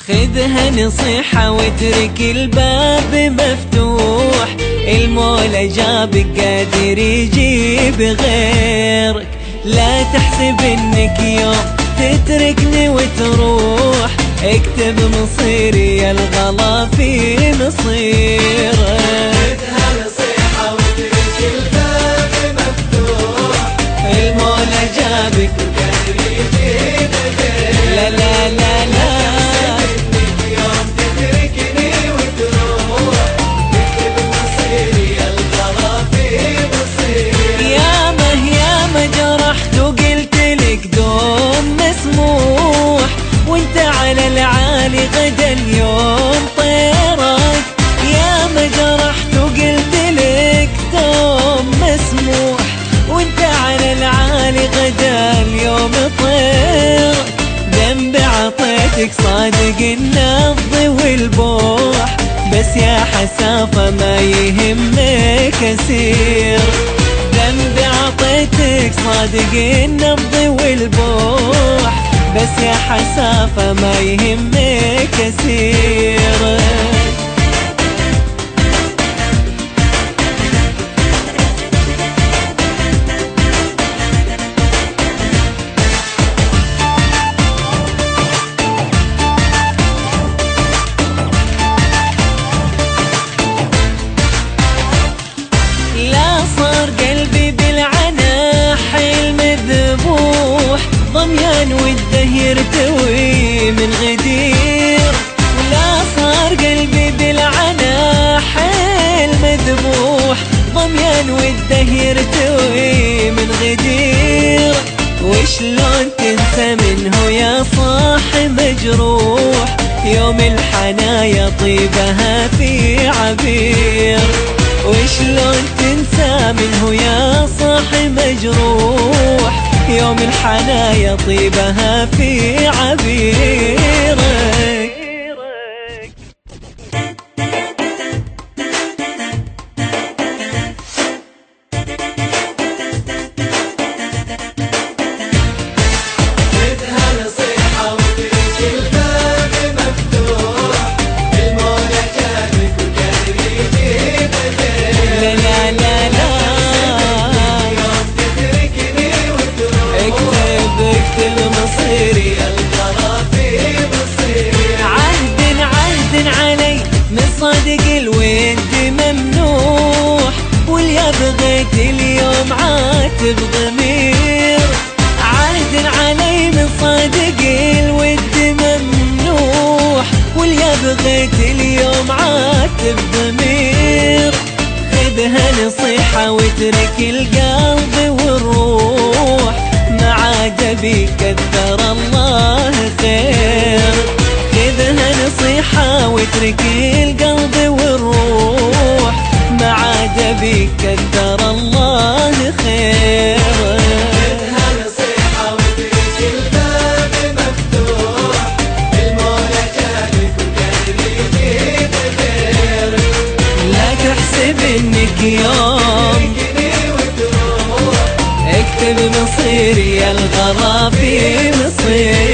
خذها نصيحة واترك الباب مفتوح، المولى جابك قادر يجيب غيرك. لا تحسب انك يوم تتركني وتروح، اكتب مصيري يا الغلا في مصيرك. خذها نصيحة واترك الباب مفتوح، المولى جابك قادر يجيب غيرك. لا لا لا لا على العالي غدا اليوم طيرك. يا ما جرحت وقلت لك دوم مسموح، وانت على العالي غدا اليوم طيرك. ذنب عطيتك صادق النبض والبوح، بس يا حسافة ما يهمك أسير. ذنب عطيتك صادق النبض والبوح، بس يا حسافة ما يهمك أسير. لا صار قلبي بالعناح المذبوح، ضميان والدهر توي من غدير. ولا صار قلبي بالعناح المذبوح، ضميان والدهر توي من غدير. وشلون تنسى منه يا صاح مجروح، يوم الحنايا طيبها في عبير. وشلون تنسى منه يا صاح مجروح، يوم الحنايا طيبها في عبيرك. خذها نصيحة واترك الباب مفتوح، المولى جابك وقادر يجيب غيرك. لا لا لا لا يوم تتركني وتروح، اكتب مصيري الغلا في مصيري. عهد علي من صادق الود ممنوح، واليا بغيت اليوم عاتب ضمير. عهد علي من صادق الود ممنوح، واليا بغيت اليوم عاتب ضمير. خذها نصيحة واترك القلب والروح، ما عاد بي كثر الله خير. خذها نصيحة واترك القلب والروح، ما عاد بي كثر الله خير. خذها نصيحة واترك الباب مفتوح، المولى جابك وقادر يجيب غيرك. لا تحسب انك يوم تتركني وتروح، اكتب مصيري يا الغلا في مصير.